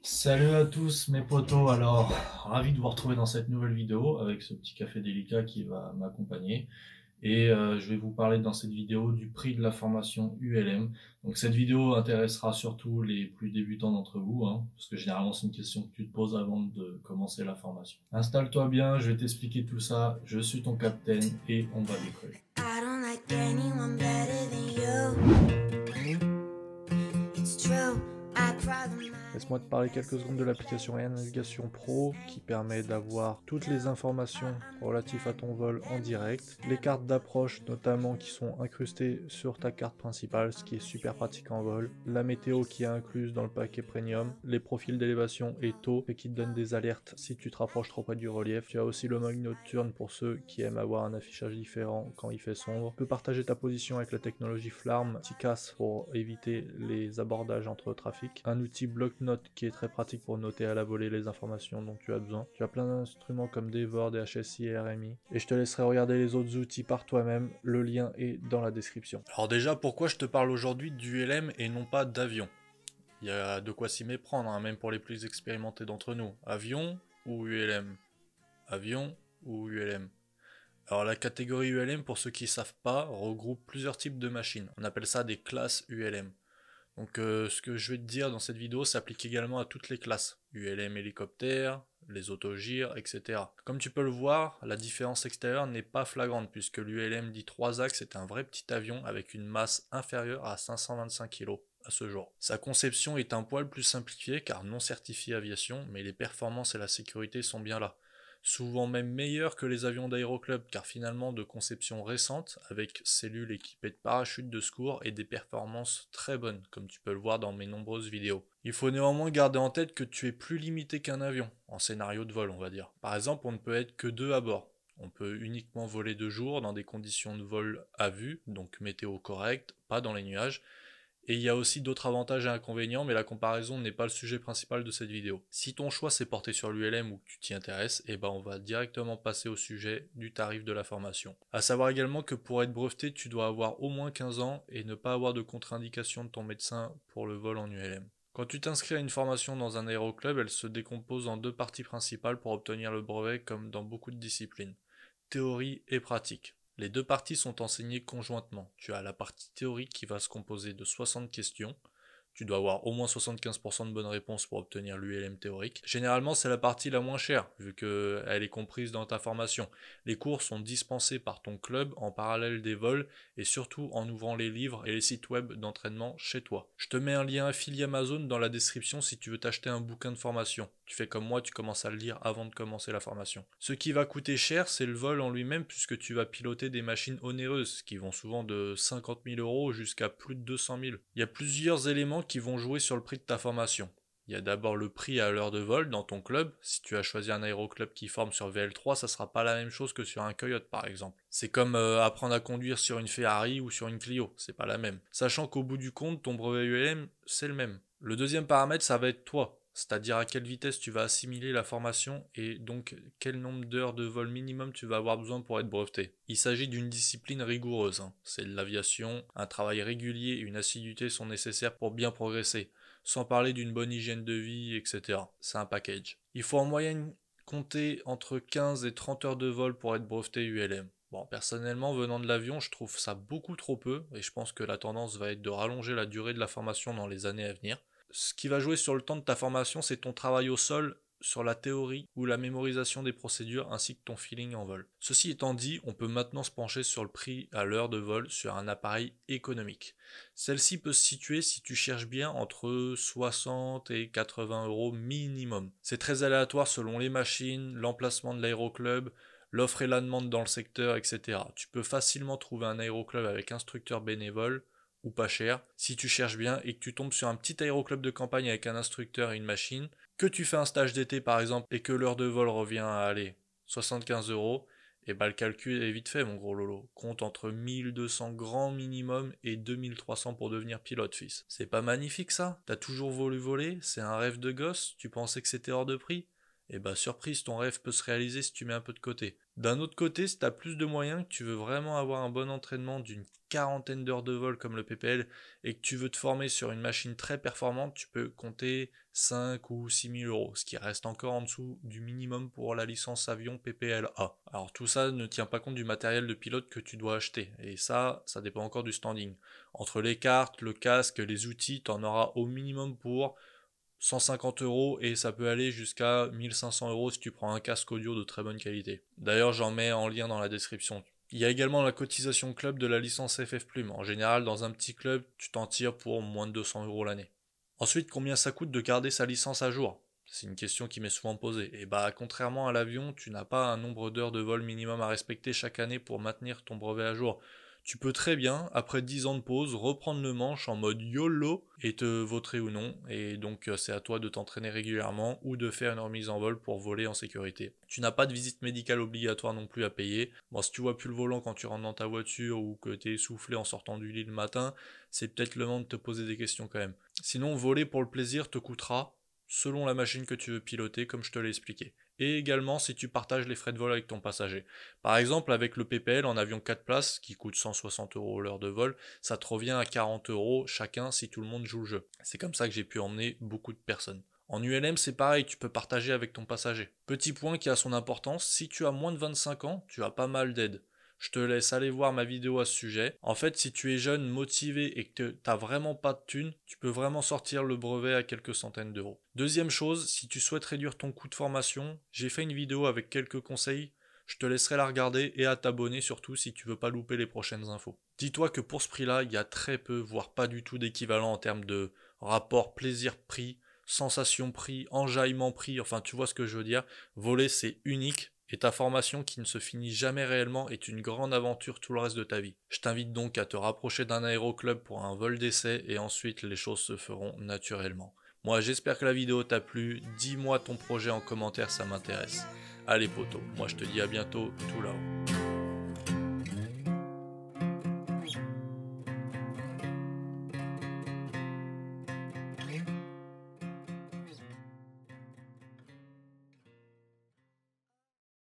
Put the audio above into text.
Salut à tous mes potos, alors ravi de vous retrouver dans cette nouvelle vidéo avec ce petit café délicat qui va m'accompagner et je vais vous parler dans cette vidéo du prix de la formation ULM. Donc cette vidéo intéressera surtout les plus débutants d'entre vous, hein, parce que généralement c'est une question que tu te poses avant de commencer la formation. Installe-toi bien, je vais t'expliquer tout ça, je suis ton capitaine et on va décoller. I don't like anyone better than you. It's true, I cry the night. Laisse-moi te parler quelques secondes de l'application Air Navigation Pro qui permet d'avoir toutes les informations relatives à ton vol en direct, les cartes d'approche notamment qui sont incrustées sur ta carte principale, ce qui est super pratique en vol, la météo qui est incluse dans le paquet premium, les profils d'élévation et taux et qui te donnent des alertes si tu te rapproches trop près du relief. Tu as aussi le mode nocturne pour ceux qui aiment avoir un affichage différent quand il fait sombre. Tu peux partager ta position avec la technologie FLARM TICAS pour éviter les abordages entre trafic, un outil bloc-notes qui est très pratique pour noter à la volée les informations dont tu as besoin. Tu as plein d'instruments comme Devor, DHSI et RMI. Et je te laisserai regarder les autres outils par toi-même, le lien est dans la description. Alors déjà, pourquoi je te parle aujourd'hui d'ULM et non pas d'avion? Il y a de quoi s'y méprendre, hein, même pour les plus expérimentés d'entre nous. Avion ou ULM? Avion ou ULM? Alors la catégorie ULM, pour ceux qui ne savent pas, regroupe plusieurs types de machines. On appelle ça des classes ULM. Donc ce que je vais te dire dans cette vidéo s'applique également à toutes les classes, ULM hélicoptère, les autogires, etc. Comme tu peux le voir, la différence extérieure n'est pas flagrante puisque l'ULM dit 3 axes est un vrai petit avion avec une masse inférieure à 525 kg à ce jour. Sa conception est un poil plus simplifiée car non certifiée aviation, mais les performances et la sécurité sont bien là. Souvent même meilleurs que les avions d'aéroclub car finalement de conception récente avec cellules équipées de parachutes de secours et des performances très bonnes comme tu peux le voir dans mes nombreuses vidéos. Il faut néanmoins garder en tête que tu es plus limité qu'un avion en scénario de vol on va dire. Par exemple on ne peut être que deux à bord. On peut uniquement voler de jour dans des conditions de vol à vue, donc météo correcte, pas dans les nuages, et il y a aussi d'autres avantages et inconvénients, mais la comparaison n'est pas le sujet principal de cette vidéo. Si ton choix s'est porté sur l'ULM ou que tu t'y intéresses, eh ben on va directement passer au sujet du tarif de la formation. A savoir également que pour être breveté, tu dois avoir au moins 15 ans et ne pas avoir de contre-indication de ton médecin pour le vol en ULM. Quand tu t'inscris à une formation dans un aéroclub, elle se décompose en deux parties principales pour obtenir le brevet comme dans beaucoup de disciplines. Théorie et pratique. Les deux parties sont enseignées conjointement. Tu as la partie théorique qui va se composer de 60 questions. Tu dois avoir au moins 75% de bonnes réponses pour obtenir l'ULM théorique. Généralement, c'est la partie la moins chère, vu qu'elle est comprise dans ta formation. Les cours sont dispensés par ton club en parallèle des vols et surtout en ouvrant les livres et les sites web d'entraînement chez toi. Je te mets un lien affilié Amazon dans la description si tu veux t'acheter un bouquin de formation. Tu fais comme moi, tu commences à le lire avant de commencer la formation. Ce qui va coûter cher, c'est le vol en lui-même, puisque tu vas piloter des machines onéreuses, qui vont souvent de 50 000 euros jusqu'à plus de 200 000. Il y a plusieurs éléments qui vont jouer sur le prix de ta formation. Il y a d'abord le prix à l'heure de vol dans ton club. Si tu as choisi un aéroclub qui forme sur VL3, ça sera pas la même chose que sur un Coyote par exemple. C'est comme apprendre à conduire sur une Ferrari ou sur une Clio, c'est pas la même. Sachant qu'au bout du compte, ton brevet ULM, c'est le même. Le deuxième paramètre, ça va être toi. C'est-à-dire à quelle vitesse tu vas assimiler la formation et donc quel nombre d'heures de vol minimum tu vas avoir besoin pour être breveté. Il s'agit d'une discipline rigoureuse, hein. C'est de l'aviation, un travail régulier et une assiduité sont nécessaires pour bien progresser, sans parler d'une bonne hygiène de vie, etc. C'est un package. Il faut en moyenne compter entre 15 et 30 heures de vol pour être breveté ULM. Bon, personnellement, venant de l'avion, je trouve ça beaucoup trop peu et je pense que la tendance va être de rallonger la durée de la formation dans les années à venir. Ce qui va jouer sur le temps de ta formation, c'est ton travail au sol, sur la théorie ou la mémorisation des procédures ainsi que ton feeling en vol. Ceci étant dit, on peut maintenant se pencher sur le prix à l'heure de vol sur un appareil économique. Celle-ci peut se situer, si tu cherches bien, entre 60 et 80 euros minimum. C'est très aléatoire selon les machines, l'emplacement de l'aéroclub, l'offre et la demande dans le secteur, etc. Tu peux facilement trouver un aéroclub avec instructeur bénévole ou pas cher, si tu cherches bien et que tu tombes sur un petit aéroclub de campagne avec un instructeur et une machine, que tu fais un stage d'été par exemple et que l'heure de vol revient à aller 75 euros, et bah le calcul est vite fait mon gros lolo. Compte entre 1200 grand minimum et 2300 pour devenir pilote fils. C'est pas magnifique ça? T'as toujours voulu voler? C'est un rêve de gosse? Tu pensais que c'était hors de prix? Et bah surprise, ton rêve peut se réaliser si tu mets un peu de côté. D'un autre côté, si tu as plus de moyens, que tu veux vraiment avoir un bon entraînement d'une quarantaine d'heures de vol comme le PPL et que tu veux te former sur une machine très performante, tu peux compter 5 ou 6 000 euros, ce qui reste encore en dessous du minimum pour la licence avion PPL-A. Alors tout ça ne tient pas compte du matériel de pilote que tu dois acheter, et ça dépend encore du standing. Entre les cartes, le casque, les outils, tu en auras au minimum pour 150 euros et ça peut aller jusqu'à 1500 euros si tu prends un casque audio de très bonne qualité. D'ailleurs, j'en mets en lien dans la description. Il y a également la cotisation club de la licence FF Plume. En général, dans un petit club, tu t'en tires pour moins de 200 euros l'année. Ensuite, combien ça coûte de garder sa licence à jour? C'est une question qui m'est souvent posée. Et bah, contrairement à l'avion, tu n'as pas un nombre d'heures de vol minimum à respecter chaque année pour maintenir ton brevet à jour. Tu peux très bien, après 10 ans de pause, reprendre le manche en mode YOLO et te vautrer ou non. Et donc c'est à toi de t'entraîner régulièrement ou de faire une remise en vol pour voler en sécurité. Tu n'as pas de visite médicale obligatoire non plus à payer. Bon, si tu vois plus le volant quand tu rentres dans ta voiture ou que tu es essoufflé en sortant du lit le matin, c'est peut-être le moment de te poser des questions quand même. Sinon, voler pour le plaisir te coûtera selon la machine que tu veux piloter, comme je te l'ai expliqué. Et également si tu partages les frais de vol avec ton passager. Par exemple, avec le PPL en avion 4 places, qui coûte 160 euros l'heure de vol, ça te revient à 40 euros chacun si tout le monde joue le jeu. C'est comme ça que j'ai pu emmener beaucoup de personnes. En ULM, c'est pareil, tu peux partager avec ton passager. Petit point qui a son importance, si tu as moins de 25 ans, tu as pas mal d'aide. Je te laisse aller voir ma vidéo à ce sujet. En fait, si tu es jeune, motivé et que t'as vraiment pas de thunes, tu peux vraiment sortir le brevet à quelques centaines d'euros. Deuxième chose, si tu souhaites réduire ton coût de formation, j'ai fait une vidéo avec quelques conseils. Je te laisserai la regarder et à t'abonner surtout si tu veux pas louper les prochaines infos. Dis-toi que pour ce prix-là, il y a très peu, voire pas du tout d'équivalent en termes de rapport plaisir-prix, sensation-prix, enjaillement-prix, enfin tu vois ce que je veux dire. Voler, c'est unique. Et ta formation qui ne se finit jamais réellement est une grande aventure tout le reste de ta vie. Je t'invite donc à te rapprocher d'un aéroclub pour un vol d'essai et ensuite les choses se feront naturellement. Moi j'espère que la vidéo t'a plu, dis-moi ton projet en commentaire, ça m'intéresse. Allez poto, moi je te dis à bientôt, tout là-haut.